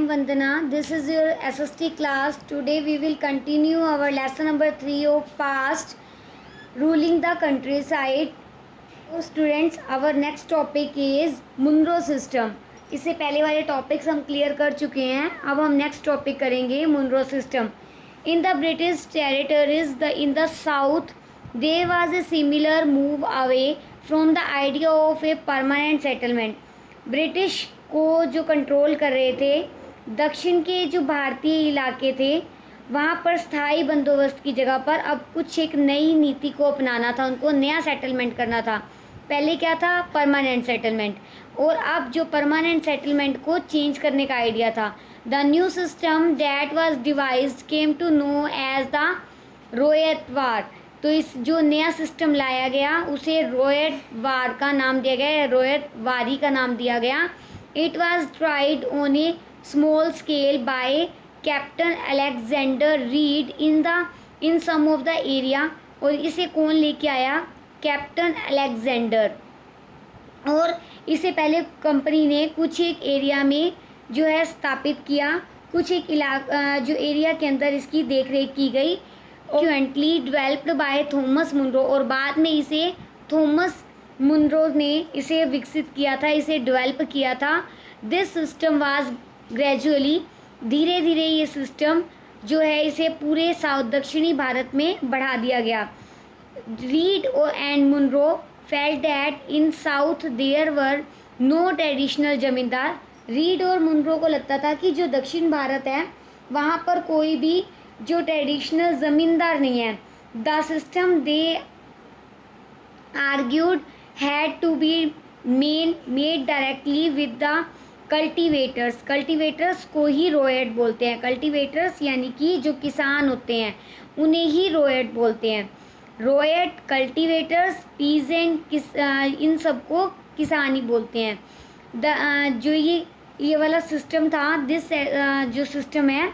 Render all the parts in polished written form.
am Vandana. This is your SST class. Today we will continue our lesson number 3 of past ruling the countryside. So students, our next topic is Monroe system. इससे पहले वाले topics हम clear कर चुके हैं. अब हम next topic करेंगे Monroe system. In the British territories in the south, there was a similar move away from the idea of a permanent settlement. British को जो कंट्रोल कर रहे थे दक्षिण के जो भारतीय इलाके थे वहाँ पर स्थायी बंदोबस्त की जगह पर अब कुछ एक नई नीति को अपनाना था. उनको नया सेटलमेंट करना था. पहले क्या था? Permanent settlement. और अब जो परमानेंट सेटलमेंट को चेंज करने का आइडिया था. The new system that was devised came to know as the ryotwari. तो इस जो नया सिस्टम लाया गया उसे रोयत वार का नाम दिया गया, रोयत वारी का नाम दिया गया. It was tried on a small scale by Captain Alexander Read in some of the area. और इसे कौन लेके आया? Captain Alexander. और इससे पहले कंपनी ने कुछ एक एरिया में जो है स्थापित किया. कुछ एक इलाका जो एरिया के अंदर इसकी देखरेख की गई. Eventually developed by Thomas Munro. और बाद में इसे थॉमस मुनरो ने इसे विकसित किया था, इसे डेवलप किया था. दिस सिस्टम वाज ग्रेजुअली, धीरे धीरे ये सिस्टम जो है इसे पूरे साउथ दक्षिणी भारत में बढ़ा दिया गया. Read and Munro felt that in south there were no traditional zamindar. Read और मुनरो को लगता था कि जो दक्षिण भारत है वहाँ पर कोई भी जो ट्रेडिशनल ज़मींदार नहीं है. The system they argued had to be made directly with the cultivators. Cultivators को ही रोयट बोलते हैं. कल्टीवेटर्स यानी कि जो किसान होते हैं उन्हें ही रोयट बोलते हैं. रोयट, कल्टीवेटर्स, पीजेंट, इन सबको किसान ही बोलते हैं. जो ये वाला सिस्टम था, दिस जो सिस्टम है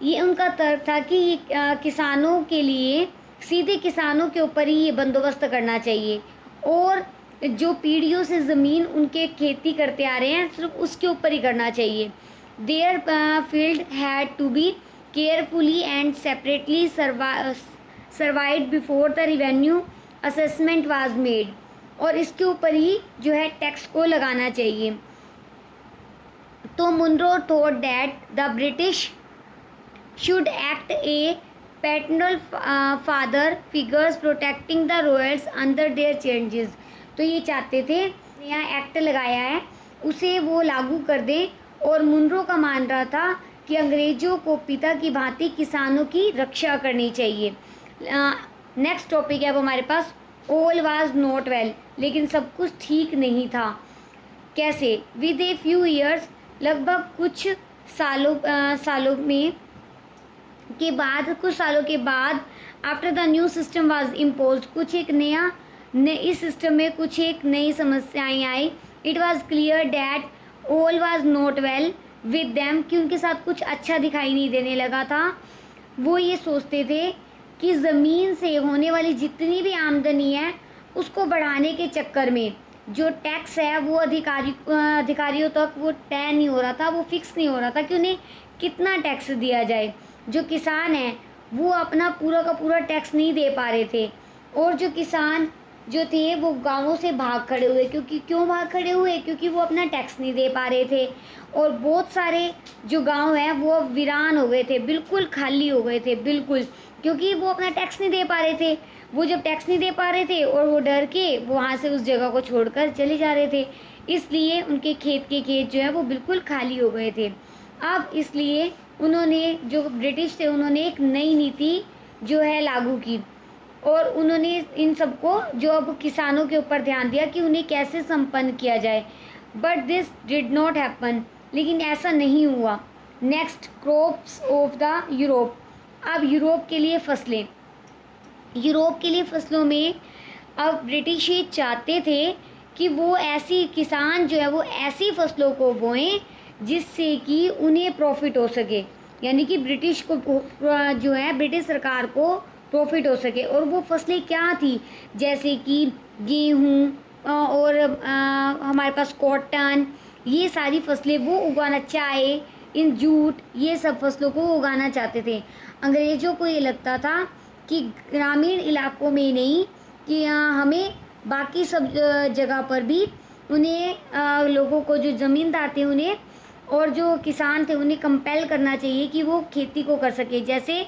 ये उनका तर्क था कि ये किसानों के लिए सीधे किसानों के ऊपर ही ये बंदोबस्त करना चाहिए और जो पीढ़ियों से ज़मीन उनके खेती करते आ रहे हैं सिर्फ उसके ऊपर ही करना चाहिए. Their field had to be carefully and separately surveyed before the revenue assessment was made. और इसके ऊपर ही जो है टैक्स को लगाना चाहिए. तो Munro thought that the British should act a paternal father figures protecting the royals under their changes. तो ये चाहते थे नया एक्ट लगाया है उसे वो लागू कर दें. और मुनरो का मान रहा था कि अंग्रेज़ों को पिता की भांति किसानों की रक्षा करनी चाहिए. नेक्स्ट टॉपिक है अब हमारे पास ऑल वाज नॉट वेल. लेकिन सब कुछ ठीक नहीं था. कैसे? विद ए फ्यू ईयर्स, लगभग कुछ सालों में के बाद, कुछ सालों के बाद, after the new system was imposed, कुछ एक इस सिस्टम में कुछ एक नई समस्याएं आई. It was clear that all was not well with them, कि उनके साथ कुछ अच्छा दिखाई नहीं देने लगा था. वो ये सोचते थे कि ज़मीन से होने वाली जितनी भी आमदनी है उसको बढ़ाने के चक्कर में जो टैक्स है वो अधिकारियों तक वो तय नहीं हो रहा था, वो फिक्स नहीं हो रहा था कि उन्हें कितना टैक्स दिया जाए. जो किसान हैं वो अपना पूरा का पूरा टैक्स नहीं दे पा रहे थे. और जो किसान जो थे वो गांवों से भाग खड़े हुए. क्यों भाग खड़े हुए? क्योंकि वो अपना टैक्स नहीं दे पा रहे थे. और बहुत सारे जो गांव हैं वो वीरान हो गए थे, बिल्कुल खाली हो गए थे, बिल्कुल, क्योंकि वो अपना टैक्स नहीं दे पा रहे थे. वो जब टैक्स नहीं दे पा रहे थे और वो डर के वहाँ से उस जगह को छोड़कर चले जा रहे थे, इसलिए उनके खेत जो है वो बिल्कुल खाली हो गए थे. अब इसलिए उन्होंने, जो ब्रिटिश थे, उन्होंने एक नई नीति जो है लागू की. और उन्होंने इन सबको जो अब किसानों के ऊपर ध्यान दिया कि उन्हें कैसे संपन्न किया जाए. But this did not happen, लेकिन ऐसा नहीं हुआ. Next, crops of the Europe. अब यूरोप के लिए फसलें. यूरोप के लिए फसलों में अब ब्रिटिश ये चाहते थे कि वो ऐसी किसान जो है वो ऐसी फसलों को बोएं जिससे कि उन्हें प्रॉफिट हो सके. यानी कि ब्रिटिश को जो है ब्रिटिश सरकार को प्रॉफिट हो सके. और वो फसलें क्या थी? जैसे कि गेहूँ और हमारे पास कॉटन, ये सारी फसलें वो उगाना, चाय, इन जूट, ये सब फसलों को उगाना चाहते थे। अंग्रेज़ों को ये लगता था कि ग्रामीण इलाकों में ही नहीं, कि हमें बाकी सब जगह पर भी उन्हें लोगों को, जो ज़मींदार थे उन्हें और जो किसान थे उन्हें कंपेल करना चाहिए कि वो खेती को कर सके, जैसे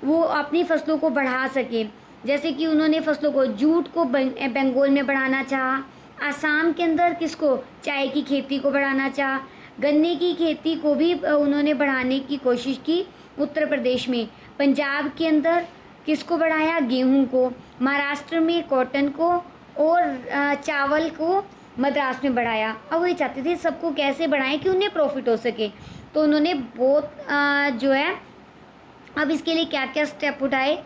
वो अपनी फसलों को बढ़ा सके। जैसे कि उन्होंने फसलों को, जूट को बंगाल में बढ़ाना चाहा, आसाम के अंदर किसको, चाय की खेती को बढ़ाना चाहा, गन्ने की खेती को भी उन्होंने बढ़ाने की कोशिश की उत्तर प्रदेश में, पंजाब के अंदर किसको बढ़ाया, गेहूं को, महाराष्ट्र में कॉटन को और चावल को मद्रास में बढ़ाया। अब वो चाहते थे सबको कैसे बढ़ाएं कि उन्हें प्रॉफिट हो सके, तो उन्होंने बहुत जो है, अब इसके लिए क्या क्या स्टेप उठाए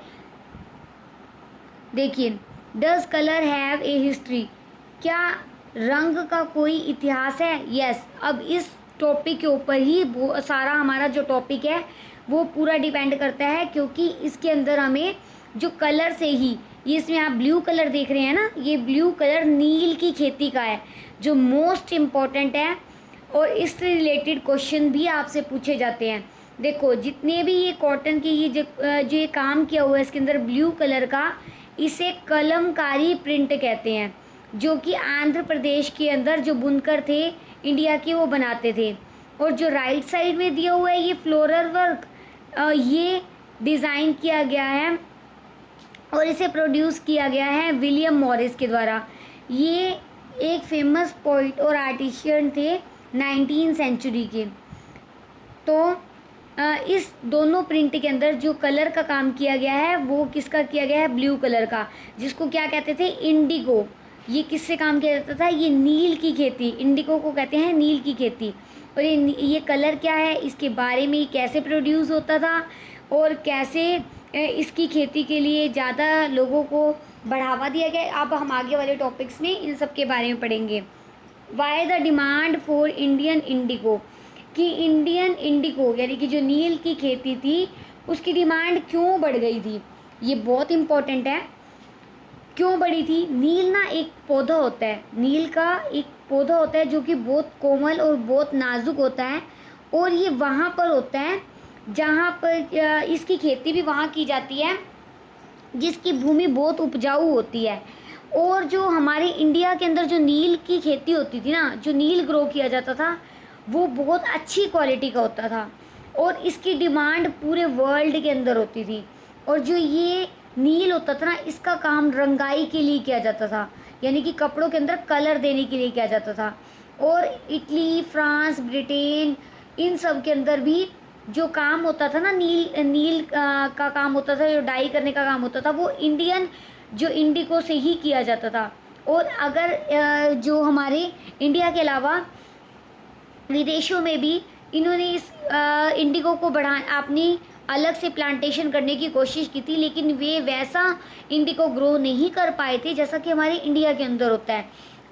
देखिए। Does colour have a history, क्या रंग का कोई इतिहास है? यस। अब इस टॉपिक के ऊपर ही सारा हमारा जो टॉपिक है वो पूरा डिपेंड करता है, क्योंकि इसके अंदर हमें जो कलर से ही, ये इसमें आप ब्लू कलर देख रहे हैं ना, ये ब्लू कलर नील की खेती का है जो मोस्ट इम्पॉर्टेंट है, और इससे रिलेटेड क्वेश्चन भी आपसे पूछे जाते हैं। देखो जितने भी ये कॉटन की ये जो ये काम किया हुआ है इसके अंदर ब्लू कलर का, इसे कलमकारी प्रिंट कहते हैं, जो कि आंध्र प्रदेश के अंदर जो बुनकर थे इंडिया के वो बनाते थे। और जो राइट साइड में दिया हुआ है ये फ्लोरल वर्क, ये डिज़ाइन किया गया है और इसे प्रोड्यूस किया गया है विलियम मॉरिस के द्वारा। ये एक फेमस पोइट और आर्टिशियन थे 19वीं सेंचुरी के। तो इस दोनों प्रिंट के अंदर जो कलर का काम किया गया है वो किसका किया गया है, ब्लू कलर का, जिसको क्या कहते थे, इंडिगो। ये किससे काम किया जाता था, ये नील की खेती, इंडिगो को कहते हैं नील की खेती। और ये कलर क्या है, इसके बारे में कैसे प्रोड्यूस होता था और कैसे इसकी खेती के लिए ज़्यादा लोगों को बढ़ावा दिया गया। अब हम आगे वाले टॉपिक्स में इन सब के बारे में पढ़ेंगे। Why the demand for Indian Indigo, कि इंडियन इंडिगो यानी कि जो नील की खेती थी उसकी डिमांड क्यों बढ़ गई थी, ये बहुत इम्पोर्टेंट है। क्यों बढ़ी थी? नील ना एक पौधा होता है, नील का एक पौधा होता है जो कि बहुत कोमल और बहुत नाजुक होता है, और ये वहाँ पर होता है जहाँ पर इसकी खेती भी वहाँ की जाती है जिसकी भूमि बहुत उपजाऊ होती है। और जो हमारे इंडिया के अंदर जो नील की खेती होती थी ना, जो नील ग्रो किया जाता था वो बहुत अच्छी क्वालिटी का होता था और इसकी डिमांड पूरे वर्ल्ड के अंदर होती थी। और जो ये नील होता था ना, इसका काम रंगाई के लिए किया जाता था, यानी कि कपड़ों के अंदर कलर देने के लिए किया जाता था। और इटली, फ्रांस, ब्रिटेन, इन सब के अंदर भी जो काम होता था ना, नील का काम होता था, जो डाई करने का काम होता था, वो इंडियन जो इंडिगो से ही किया जाता था। और अगर जो हमारे इंडिया के अलावा विदेशों में भी इन्होंने इस इंडिगो को अपनी अलग से प्लांटेशन करने की कोशिश की थी, लेकिन वे वैसा इंडिगो ग्रो नहीं कर पाए थे जैसा कि हमारे इंडिया के अंदर होता है।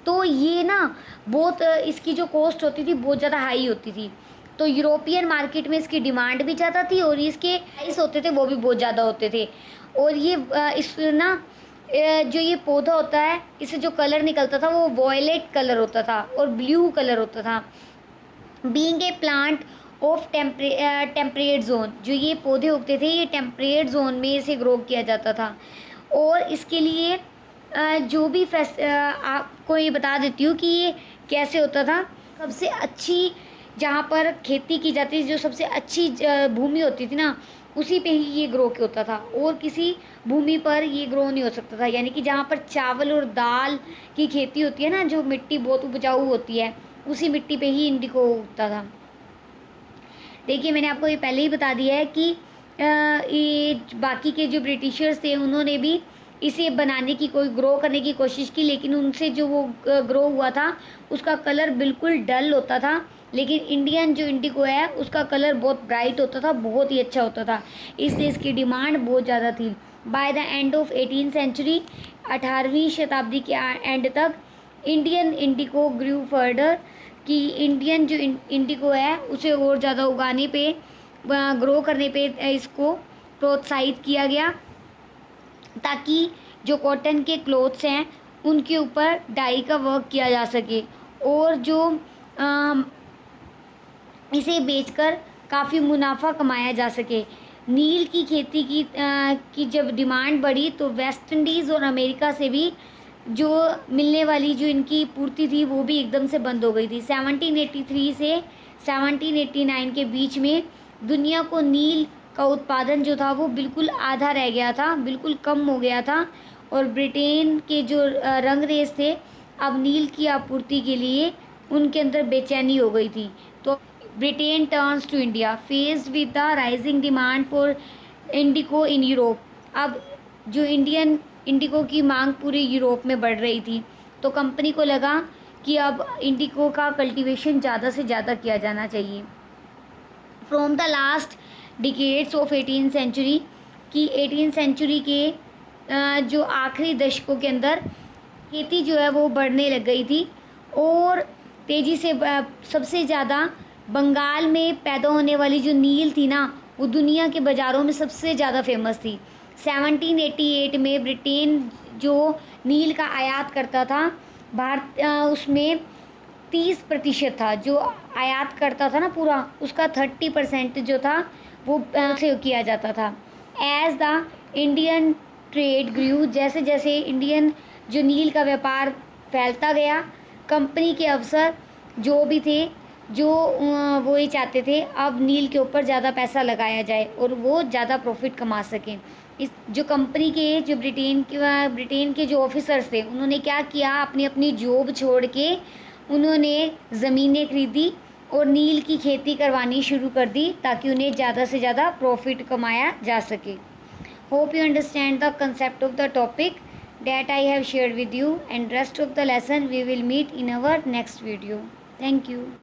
तो ये ना बहुत इसकी जो कॉस्ट होती थी बहुत ज़्यादा हाई होती थी, तो यूरोपियन मार्केट में इसकी डिमांड भी ज़्यादा थी और इसके प्राइस होते थे वो भी बहुत ज़्यादा होते थे। और ये इस ना जो ये पौधा होता है, इससे जो कलर निकलता था वो वॉयलेट कलर होता था और ब्लू कलर होता था। Being a plant of temperate zone, जो ये पौधे उगते थे ये टेम्परेट जोन में इसे ग्रो किया जाता था। और इसके लिए जो भी आपको ये बता देती हूँ कि ये कैसे होता था। सबसे अच्छी जहाँ पर खेती की जाती थी, जो सबसे अच्छी भूमि होती थी ना, उसी पे ही ये ग्रो होता था और किसी भूमि पर ये ग्रो नहीं हो सकता था। यानी कि जहाँ पर चावल और दाल की खेती होती है ना, जो मिट्टी बहुत उपजाऊ होती है, उसी मिट्टी पे ही इंडिगो उगता था। देखिए मैंने आपको ये पहले ही बता दिया है कि ये बाकी के जो ब्रिटिशर्स थे उन्होंने भी इसे बनाने की ग्रो करने की कोशिश की, लेकिन उनसे जो वो ग्रो हुआ था उसका कलर बिल्कुल डल होता था। लेकिन इंडियन जो इंडिगो है उसका कलर बहुत ब्राइट होता था, बहुत ही अच्छा होता था, इसलिए इसकी डिमांड बहुत ज़्यादा थी। बाय द एंड ऑफ 18वीं सेंचुरी, 18वीं शताब्दी के एंड तक, इंडियन इंडिगो ग्रू फर्दर, कि इंडियन जो इंडिगो है उसे और ज़्यादा उगाने पे, ग्रो करने पे इसको प्रोत्साहित किया गया, ताकि जो कॉटन के क्लोथ्स हैं उनके ऊपर डाई का वर्क किया जा सके। और जो इसे बेचकर काफ़ी मुनाफा कमाया जा सके। नील की खेती की जब डिमांड बढ़ी तो वेस्ट इंडीज़ और अमेरिका से भी जो मिलने वाली जो इनकी पूर्ति थी वो भी एकदम से बंद हो गई थी। 1783 से 1789 के बीच में दुनिया को नील का उत्पादन जो था वो बिल्कुल आधा रह गया था, बिल्कुल कम हो गया था। और ब्रिटेन के जो रंगरेज थे, अब नील की आपूर्ति के लिए उनके अंदर बेचैनी हो गई थी। तो Britain turns to India faced with the rising demand for indigo in Europe. अब जो इंडिको की मांग पूरे यूरोप में बढ़ रही थी, तो कंपनी को लगा कि अब इंडिको का कल्टीवेशन ज़्यादा से ज़्यादा किया जाना चाहिए। From the last decades of 18th century, कि 18th सेंचुरी के जो आखिरी दशकों के अंदर खेती जो है वो बढ़ने लग गई थी और तेज़ी से सबसे ज़्यादा बंगाल में पैदा होने वाली जो नील थी ना, वो दुनिया के बाज़ारों में सबसे ज़्यादा फेमस थी। 1788 में ब्रिटेन जो नील का आयात करता था, भारत उसमें 30% था जो आयात करता था ना पूरा, उसका 30% जो था वो से किया जाता था। एज द इंडियन ट्रेड ग्रू, जैसे जैसे इंडियन जो नील का व्यापार फैलता गया, कंपनी के अफसर जो भी थे जो वो ये चाहते थे अब नील के ऊपर ज़्यादा पैसा लगाया जाए और वो ज़्यादा प्रॉफिट कमा सकें। इस जो कंपनी के जो ब्रिटेन के जो ऑफिसर्स थे, उन्होंने क्या किया, अपनी अपनी जॉब छोड़ के उन्होंने ज़मीनें खरीदी और नील की खेती करवानी शुरू कर दी ताकि उन्हें ज़्यादा से ज़्यादा प्रॉफिट कमाया जा सके। Hope you understand the concept of the topic that I have shared with you, and rest of the lesson we will meet in our next video. Thank you.